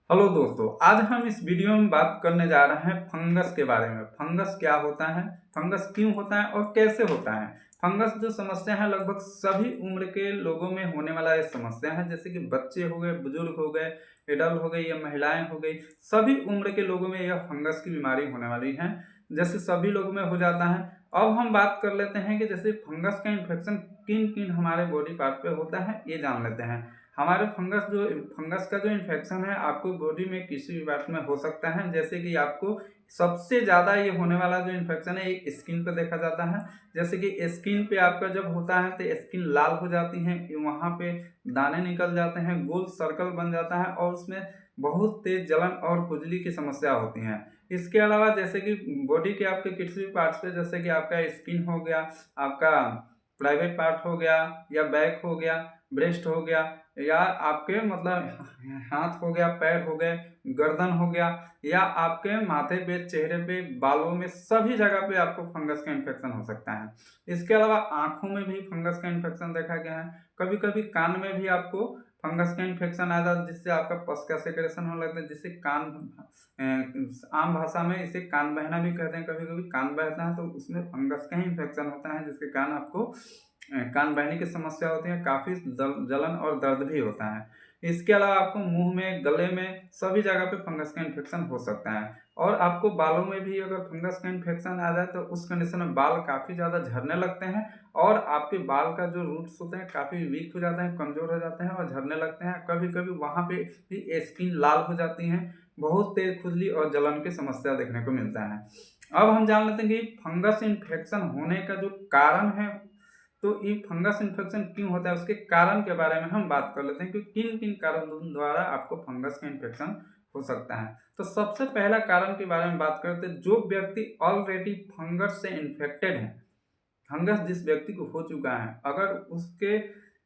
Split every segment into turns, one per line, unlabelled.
Hello दोस्तों, आज हम इस वीडियो में बात करने जा रहे हैं फंगस के बारे में। फंगस क्या होता है, फंगस क्यों होता है और कैसे होता है। फंगस जो समस्या है लगभग सभी उम्र के लोगों में होने वाला ये समस्या है। जैसे कि बच्चे हो गए, बुजुर्ग हो गए, एडल्ट हो गई या महिलाएं हो गई, सभी उम्र के लोगों में यह फंगस की बीमारी होने वाली है। जैसे सभी लोगों में हो जाता है। अब हम बात कर लेते हैं कि जैसे फंगस का इन्फेक्शन किन किन हमारे बॉडी पार्ट पे होता है, ये जान लेते हैं। हमारे फंगस का जो इन्फेक्शन है आपको बॉडी में किसी भी पार्ट में हो सकता है। जैसे कि आपको सबसे ज़्यादा ये होने वाला जो इन्फेक्शन है ये स्किन पे देखा जाता है। जैसे कि स्किन पे आपका जब होता है तो स्किन लाल हो जाती है, वहाँ पे दाने निकल जाते हैं, गोल सर्कल बन जाता है और उसमें बहुत तेज जलन और खुजली की समस्या होती है। इसके अलावा जैसे कि बॉडी के आपके किसी भी पार्ट्स पे, जैसे कि आपका स्किन हो गया, आपका प्राइवेट पार्ट हो गया या बैक हो गया, ब्रेस्ट हो गया, या आपके मतलब हाथ हो गया, पैर हो गए, गर्दन हो गया, या आपके माथे पे, चेहरे पे, बालों में, सभी जगह पे आपको फंगस का इन्फेक्शन हो सकता है। इसके अलावा आंखों में भी फंगस का इन्फेक्शन देखा गया है। कभी कभी कान में भी आपको फंगस का इन्फेक्शन आ जाता है, जिससे आपका पस का सेक्रेशन होने लगता है, जिससे आम भाषा में इसे कान बहना भी कहते हैं। कभी कभी कान बहता है तो उसमें फंगस का ही इन्फेक्शन होता है, जिसके कारण आपको कान बहने की समस्या होती है, काफ़ी जलन और दर्द भी होता है। इसके अलावा आपको मुंह में, गले में, सभी जगह पे फंगस का इन्फेक्शन हो सकता है। और आपको बालों में भी अगर फंगस का इन्फेक्शन आ जाए तो उस कंडीशन में बाल काफ़ी ज़्यादा झड़ने लगते हैं और आपके बाल का जो रूट्स होते हैं काफ़ी वीक हो जाते हैं, कमज़ोर हो जाते हैं और झड़ने लगते हैं। कभी कभी वहाँ पे भी स्किन लाल हो जाती है, बहुत तेज खुजली और जलन की समस्या देखने को मिलता है। अब हम जान लेते हैं कि फंगस इन्फेक्शन होने का जो कारण है, तो ये फंगस इन्फेक्शन क्यों होता है उसके कारण के बारे में हम बात कर लेते हैं कि किन किन कारणों द्वारा आपको फंगस का इन्फेक्शन हो सकता है। तो सबसे पहला कारण के बारे में बात करते हैं, जो व्यक्ति ऑलरेडी फंगस से इन्फेक्टेड है, फंगस जिस व्यक्ति को हो चुका है, अगर उसके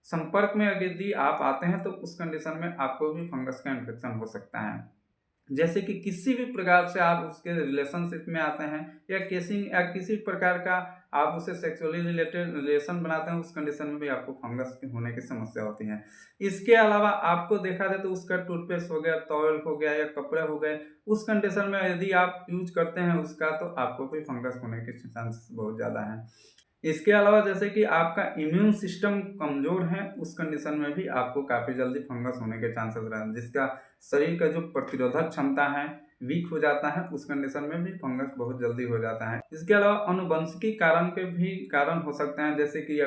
संपर्क में यदि आप आते हैं तो उस कंडीशन में आपको भी फंगस का इन्फेक्शन हो सकता है। जैसे कि किसी भी प्रकार से आप उसके रिलेशनशिप में आते हैं या किसी प्रकार का आप उससे सेक्सुअली रिलेटेड रिलेशन बनाते हैं, उस कंडीशन में भी आपको फंगस के होने की समस्या होती है। इसके अलावा आपको देखा जाए तो उसका टूथपेस्ट हो गया, टॉवल हो गया या कपड़े हो गए, उस कंडीशन में यदि आप यूज करते हैं उसका, तो आपको भी फंगस होने के चांसेस बहुत ज़्यादा हैं। इसके अलावा जैसे कि आपका इम्यून सिस्टम कमज़ोर है, उस कंडीशन में भी आपको काफ़ी जल्दी फंगस होने के चांसेस रहते हैं, जिसका शरीर का जो प्रतिरोधक क्षमता है वीक हो जाता है, उस कंडीशन में भी फंगस बहुत जल्दी हो जाता है। इसके अलावा आनुवंशिकी कारण के भी कारण हो सकते हैं, जैसे कि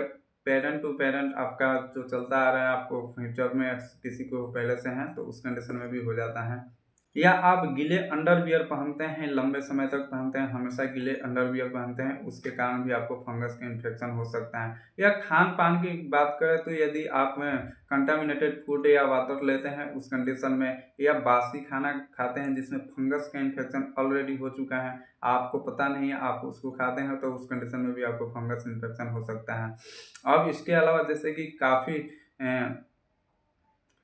पेरेंट टू पेरेंट आपका जो चलता आ रहा है, आपको फ्यूचर में किसी को पहले से है तो उस कंडीशन में भी हो जाता है। या आप गीले अंडरवियर पहनते हैं, लंबे समय तक पहनते हैं, हमेशा गीले अंडरवियर पहनते हैं, उसके कारण भी आपको फंगस का इन्फेक्शन हो सकता है। या खान पान की बात करें तो यदि आप कंटामिनेटेड फूड या वाटर लेते हैं उस कंडीशन में, या बासी खाना खाते हैं जिसमें फंगस का इन्फेक्शन ऑलरेडी हो चुका है, आपको पता नहीं है, आप उसको खाते हैं, तो उस कंडीशन में भी आपको फंगस इन्फेक्शन हो सकता है। अब इसके अलावा जैसे कि काफ़ी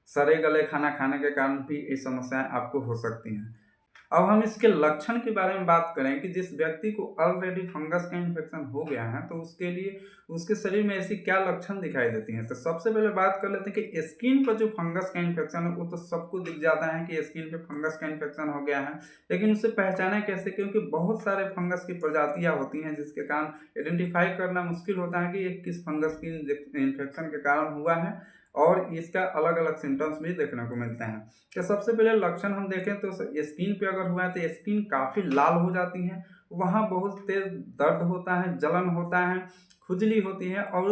सड़े गले खाना खाने के कारण भी ये समस्याएं आपको हो सकती हैं। अब हम इसके लक्षण के बारे में बात करें कि जिस व्यक्ति को ऑलरेडी फंगस का इन्फेक्शन हो गया है तो उसके लिए उसके शरीर में ऐसी क्या लक्षण दिखाई देती हैं। तो सबसे पहले बात कर लेते हैं कि स्किन पर जो फंगस का इन्फेक्शन है वो तो सबको दिख जाता है कि स्किन पे फंगस का इन्फेक्शन हो गया है, लेकिन उसे पहचाने कैसे, क्योंकि बहुत सारे फंगस की प्रजातियां होती हैं जिसके कारण आइडेंटिफाई करना मुश्किल होता है कि ये किस फंगस की इन्फेक्शन के कारण हुआ है, और इसका अलग अलग सिम्टम्स भी देखने को मिलते हैं। तो सबसे पहले लक्षण हम देखें तो स्किन पे अगर हुआ है तो स्किन काफ़ी लाल हो जाती है, वहाँ बहुत तेज दर्द होता है, जलन होता है, खुजली होती है और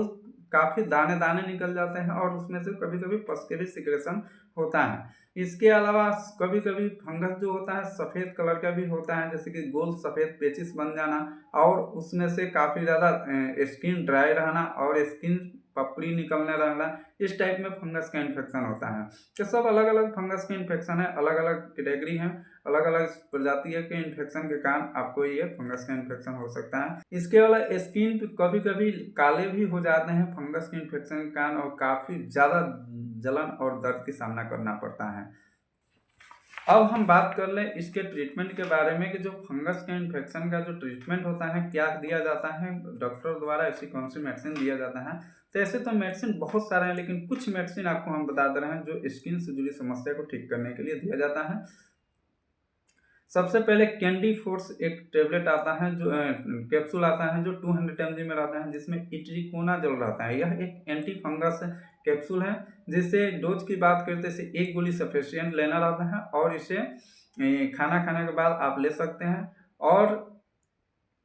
काफ़ी दाने दाने निकल जाते हैं और उसमें से कभी कभी पस के भी सिक्रेशन होता है। इसके अलावा कभी कभी फंगस जो होता है सफ़ेद कलर का भी होता है, जैसे कि गोल सफ़ेद पेचिस बन जाना और उसमें से काफ़ी ज़्यादा स्किन ड्राई रहना और स्किन पपड़ी निकलने लगना, इस टाइप में फंगस का इन्फेक्शन होता है। तो सब अलग अलग फंगस के इन्फेक्शन है, अलग अलग कैटेगरी हैं, अलग अलग प्रजाति के इन्फेक्शन के कारण आपको ये फंगस का इन्फेक्शन हो सकता है। इसके अलावा स्किन कभी कभी काले भी हो जाते हैं फंगस के इन्फेक्शन के कारण और काफ़ी ज़्यादा जलन और दर्द की सामना करना पड़ता है। अब हम बात कर लें इसके ट्रीटमेंट के बारे में कि जो फंगस के इन्फेक्शन का जो ट्रीटमेंट होता है क्या दिया जाता है, डॉक्टर द्वारा ऐसी कौन सी मेडिसिन दिया जाता है। तो ऐसे तो मेडिसिन बहुत सारे हैं, लेकिन कुछ मेडिसिन आपको हम बता दे रहे हैं जो स्किन से जुड़ी समस्या को ठीक करने के लिए दिया जाता है। सबसे पहले कैंडी फोर्स एक टेबलेट आता है, जो कैप्सूल आता है, जो 200 mg में रहता है, जिसमें इट्रिकोना जेल रहता है। यह एक एंटी फंगस कैप्सूल है, जिससे डोज की बात करते से एक गोली सफिशिएंट लेना रहता है, और इसे खाना खाने के बाद आप ले सकते हैं। और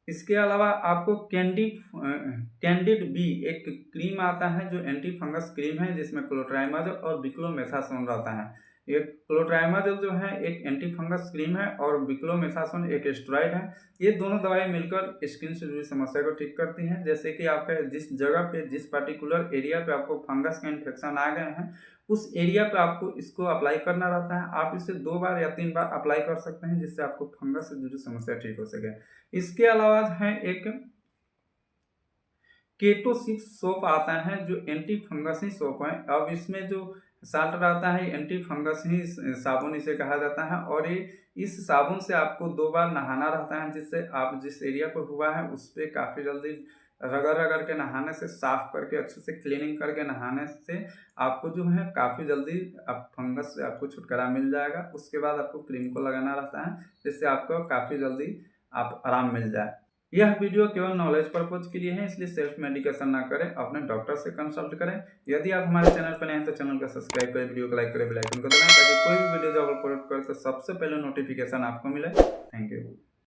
इसके अलावा आपको कैंडिड बी एक क्रीम आता है, जो एंटी फंगस क्रीम है, जिसमें क्लोट्राइमाजोल और बिक्लोमेथासोन रहता है। एक क्लोट्राइमाजोल जो है एक एंटी फंगस क्रीम है, और बिक्लोमेथासोन एक स्टेरॉइड है। ये दोनों दवाई मिलकर स्किन से जुड़ी समस्या को ठीक करती हैं। जैसे कि आपका जिस जगह पे, जिस पर्टिकुलर एरिया पे आपको फंगस का इन्फेक्शन आ गए हैं, उस एरिया पे आपको इसको अप्लाई करना रहता है। आप इसे 2 बार या 3 बार अप्लाई कर सकते हैं, जिससे आपको फंगस से जुड़ी समस्या ठीक हो सके। इसके अलावा है एक केटो 6 सोप आता है, जो एंटी फंगस ही सोप है। अब इसमें जो साल्ट रहता है एंटी फंगस ही साबुन इसे कहा जाता है, और ये इस साबुन से आपको 2 बार नहाना रहता है, जिससे आप जिस एरिया पर हुआ है उस पर काफ़ी जल्दी रगड़ रगड़ के नहाने से, साफ करके अच्छे से क्लीनिंग करके नहाने से आपको जो है काफ़ी जल्दी आप फंगस से आपको छुटकारा मिल जाएगा। उसके बाद आपको क्रीम को लगाना रहता है, जिससे आपको काफ़ी जल्दी आप आराम मिल जाए। यह वीडियो केवल नॉलेज पर्पज के लिए है, इसलिए सेल्फ मेडिकेशन ना करें, अपने डॉक्टर से कंसल्ट करें। यदि आप हमारे चैनल पर नए हैं तो चैनल को सब्सक्राइब करें, वीडियो को लाइक करें, बेल आइकन को दबाएं, ताकि कोई भी वीडियो जब अपलोड करें तो सबसे पहले नोटिफिकेशन आपको मिले। Thank you.